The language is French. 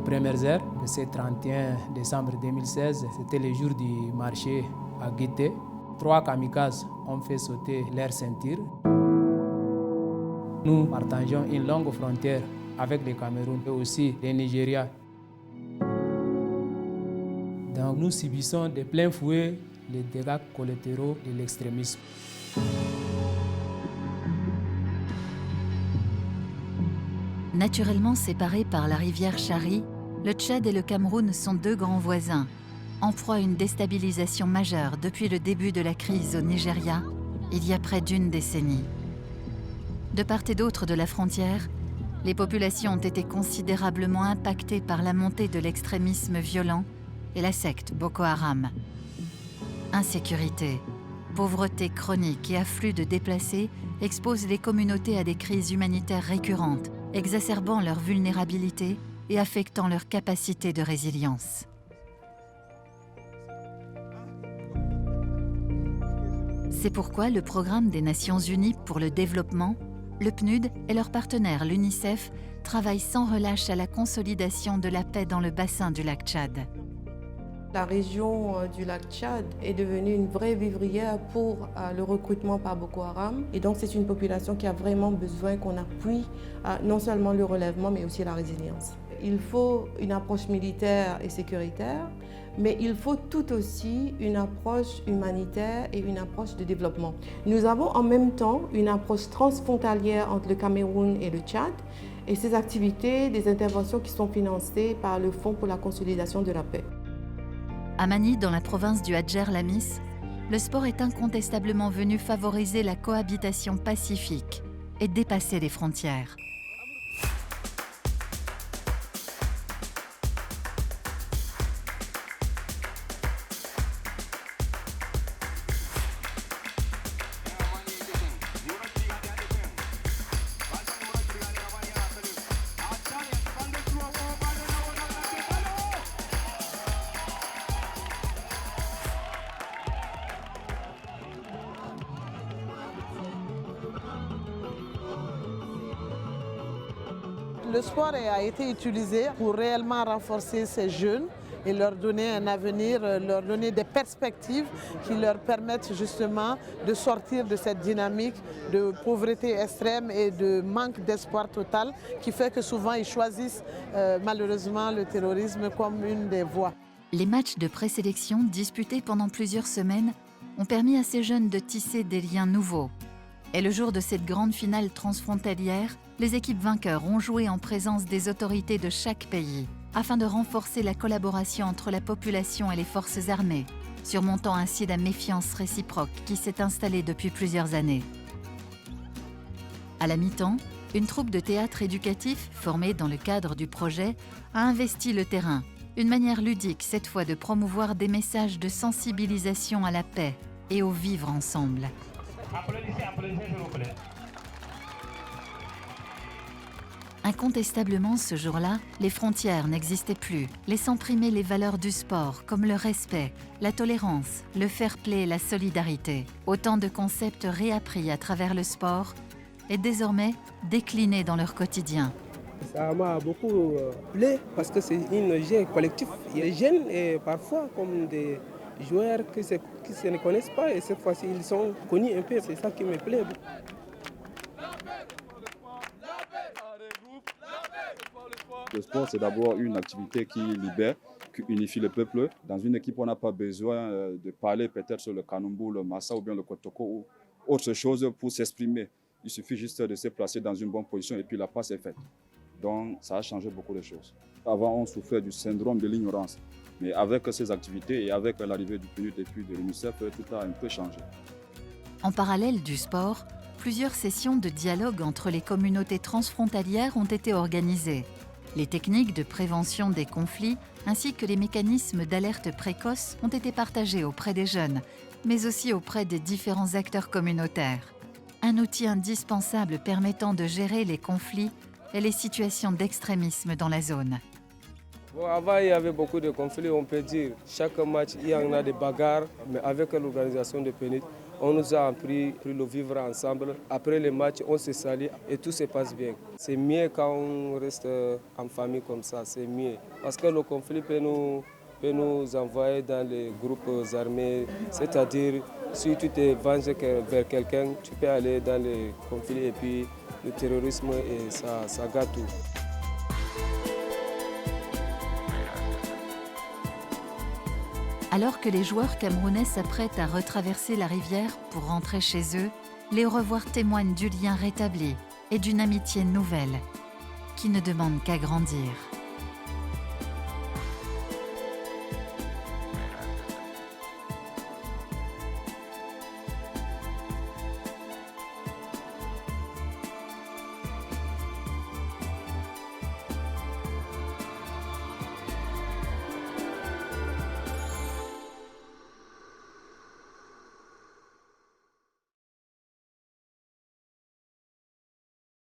premières heures de ce 31 décembre 2016. C'était le jour du marché à Guité. 3 kamikazes ont fait sauter leur ceinture. Nous partageons une longue frontière avec le Cameroun et aussi le Nigeria. Donc nous subissons de plein fouet les dégâts collatéraux de l'extrémisme. Naturellement séparés par la rivière Chari, le Tchad et le Cameroun sont 2 grands voisins, en proie à une déstabilisation majeure depuis le début de la crise au Nigeria, il y a près d'1 décennie. De part et d'autre de la frontière, les populations ont été considérablement impactées par la montée de l'extrémisme violent et la secte Boko Haram. Insécurité, pauvreté chronique et afflux de déplacés exposent les communautés à des crises humanitaires récurrentes, exacerbant leur vulnérabilité et affectant leur capacité de résilience. C'est pourquoi le Programme des Nations Unies pour le développement, le PNUD et leur partenaire l'UNICEF travaillent sans relâche à la consolidation de la paix dans le bassin du lac Tchad. La région du lac Tchad est devenue une vraie vivrière pour le recrutement par Boko Haram. Et donc c'est une population qui a vraiment besoin qu'on appuie non seulement le relèvement mais aussi la résilience. Il faut une approche militaire et sécuritaire, mais il faut tout aussi une approche humanitaire et une approche de développement. Nous avons en même temps une approche transfrontalière entre le Cameroun et le Tchad et ces activités, des interventions qui sont financées par le Fonds pour la consolidation de la paix. À Mani, dans la province du Hadjer-Lamis, le sport est incontestablement venu favoriser la cohabitation pacifique et dépasser les frontières. Le sport a été utilisé pour réellement renforcer ces jeunes et leur donner un avenir, leur donner des perspectives qui leur permettent justement de sortir de cette dynamique de pauvreté extrême et de manque d'espoir total qui fait que souvent ils choisissent malheureusement le terrorisme comme une des voies. Les matchs de présélection disputés pendant plusieurs semaines ont permis à ces jeunes de tisser des liens nouveaux. Et le jour de cette grande finale transfrontalière, les équipes vainqueurs ont joué en présence des autorités de chaque pays, afin de renforcer la collaboration entre la population et les forces armées, surmontant ainsi la méfiance réciproque qui s'est installée depuis plusieurs années. À la mi-temps, une troupe de théâtre éducatif, formée dans le cadre du projet, a investi le terrain, une manière ludique cette fois de promouvoir des messages de sensibilisation à la paix et au vivre ensemble. Applaudissez s'il vous plaît. Incontestablement, ce jour-là, les frontières n'existaient plus, laissant primer les valeurs du sport comme le respect, la tolérance, le fair-play et la solidarité. Autant de concepts réappris à travers le sport et désormais déclinés dans leur quotidien. Ça m'a beaucoup plu parce que c'est un jeu collectif. Il y a des jeunes et parfois comme des joueurs qui se ne connaissent pas et cette fois-ci ils sont connus un peu. C'est ça qui me plaît. Le sport, c'est d'abord une activité qui libère, qui unifie le peuple. Dans une équipe, on n'a pas besoin de parler peut-être sur le kanumbu, le massa ou bien le kotoko ou autre chose pour s'exprimer. Il suffit juste de se placer dans une bonne position et puis la passe est faite. Donc, ça a changé beaucoup de choses. Avant, on souffrait du syndrome de l'ignorance. Mais avec ces activités et avec l'arrivée du PNUD et puis de l'UNICEF, tout a un peu changé. En parallèle du sport, plusieurs sessions de dialogue entre les communautés transfrontalières ont été organisées. Les techniques de prévention des conflits ainsi que les mécanismes d'alerte précoce ont été partagés auprès des jeunes, mais aussi auprès des différents acteurs communautaires. Un outil indispensable permettant de gérer les conflits et les situations d'extrémisme dans la zone. Bon, avant, il y avait beaucoup de conflits, on peut dire. Chaque match, il y en a des bagarres, mais avec l'organisation de PNUD, On nous a appris le vivre ensemble. Après le match, on se salue et tout se passe bien. C'est mieux quand on reste en famille comme ça, c'est mieux. Parce que le conflit peut nous envoyer dans les groupes armés. C'est-à-dire, si tu te venges vers quelqu'un, tu peux aller dans les conflits et puis le terrorisme, et ça gâte tout. Alors que les joueurs camerounais s'apprêtent à retraverser la rivière pour rentrer chez eux, les au revoir témoignent du lien rétabli et d'une amitié nouvelle qui ne demande qu'à grandir.